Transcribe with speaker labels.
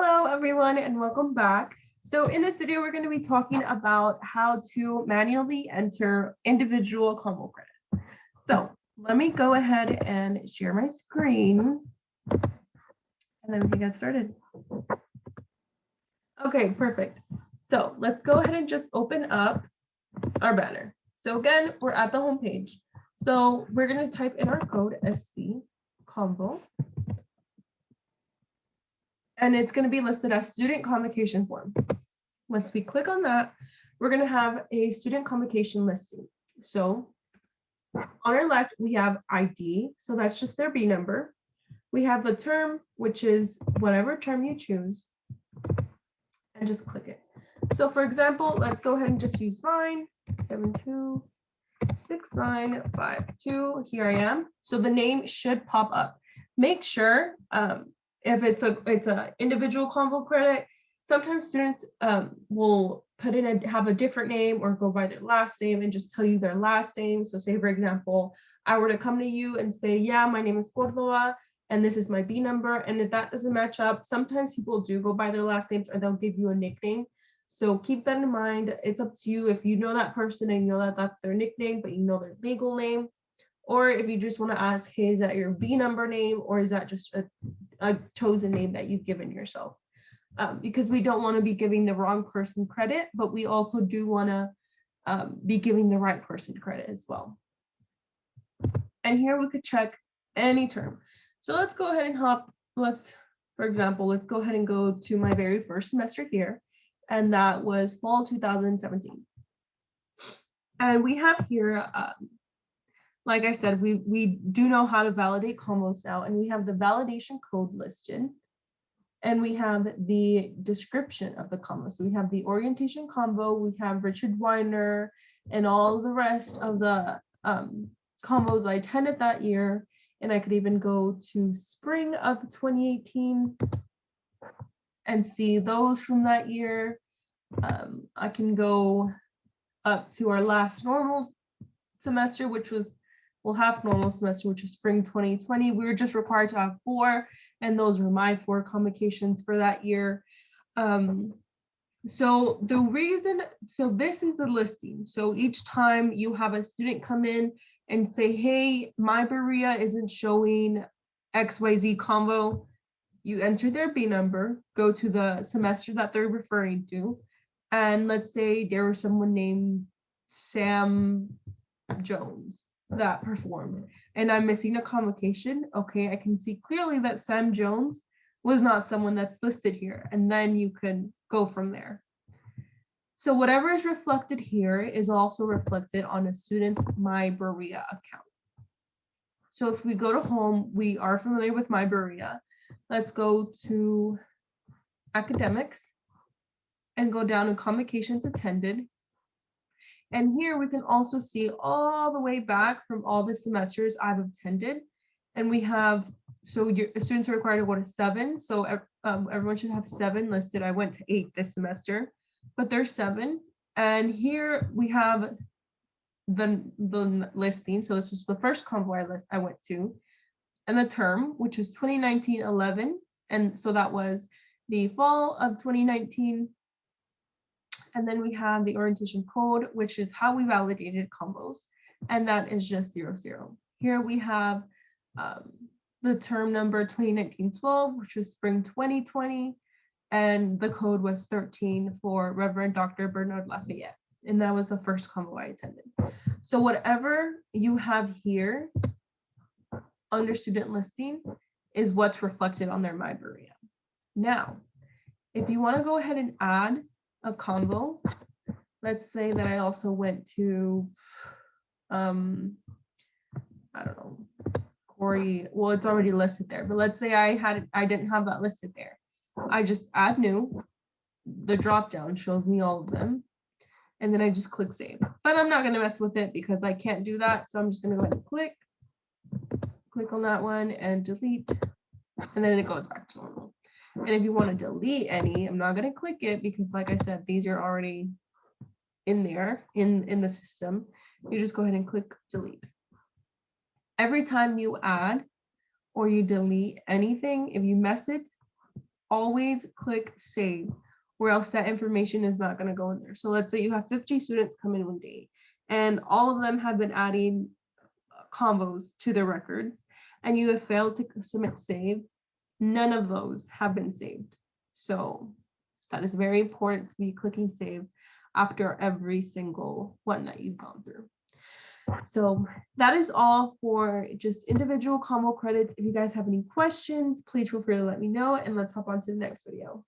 Speaker 1: Hello everyone and welcome back. So in this video, we're going to be talking about how to manually enter individual combo credits. So let me go ahead and share my screen and then we can get started. Okay, perfect. So let's go ahead and just open up our banner. So again, we're at the home page. So we're going to type in our code SC combo. And it's going to be listed as student convocation form. Once we click on that, we're going to have a student convocation listing. So on our left, we have ID. So that's just their B number. We have the term, which is whatever term you choose, and just click it. So for example, let's go ahead and just use mine, 726952. Here I am. So the name should pop up. Make sure if it's a individual convo credit, sometimes students will put in have a different name or go by their last name and just tell you their last name. So say, for example, I were to come to you and say, yeah, my name is Cordova and this is my B number. And if that doesn't match up, sometimes people do go by their last names or they'll give you a nickname. So keep that in mind. It's up to you if you know that person and you know that that's their nickname, but you know their legal name. Or if you just want to ask, hey, is that your B number name or is that just a chosen name that you've given yourself? Because we don't want to be giving the wrong person credit, but we also do want to be giving the right person credit as well. And here we could check any term. So let's go ahead and for example, let's go ahead and go to my very first semester here. And that was fall 2017. And we have here, like I said, we do know how to validate combos now, and we have the validation code listed. And we have the description of the combo. So we have the orientation combo, we have Richard Weiner, and all the rest of the combos I attended that year. And I could even go to spring of 2018 and see those from that year. I can go up to our last normal semester, which was, half normal semester, which was spring 2020. We were just required to have 4. And those were my 4 convocations for that year. So this is the listing. So each time you have a student come in and say, hey, my Berea isn't showing XYZ combo, you enter their B number, go to the semester that they're referring to. And let's say there was someone named Sam Jones that performed and I'm missing a convocation. Okay, I can see clearly that Sam Jones was not someone that's listed here, and then you can go from there. So whatever is reflected here is also reflected on a student's My Berea account. So if we go to home, we are familiar with My Berea. Let's go to academics and go down to convocations attended. And here we can also see all the way back from all the semesters I've attended. And we have, so your students are required to go to 7. So everyone should have 7 listed. I went to 8 this semester, but there's 7. And here we have the listing. So this was the first convo I went to. And the term, which is 2019-11. And so that was the fall of 2019. And then we have the orientation code, which is how we validated combos. And that is just 00. Here we have the term number 2019-12, which was spring 2020. And the code was 13 for Reverend Dr. Bernard Lafayette. And that was the first combo I attended. So whatever you have here under student listing is what's reflected on their My Berea. Now, if you want to go ahead and add a combo, let's say that I also went to, I don't know, Corey, well, it's already listed there, but let's say I didn't have that listed there. I just add new, the drop down shows me all of them, and then I just click save. But I'm not going to mess with it because I can't do that, so I'm just going to go ahead and click on that one and delete, and then it goes back to normal. And if you want to delete any, I'm not going to click it because, like I said, these are already in there in the system. You just go ahead and click delete. Every time you add or you delete anything, if you mess it, always click save, or else that information is not going to go in there. So let's say you have 50 students come in one day and all of them have been adding combos to their records and you have failed to submit save, none of those have been saved. So that is very important to be clicking save after every single one that you've gone through. So that is all for just individual combo credits. If you guys have any questions, please feel free to let me know, and let's hop on to the next video.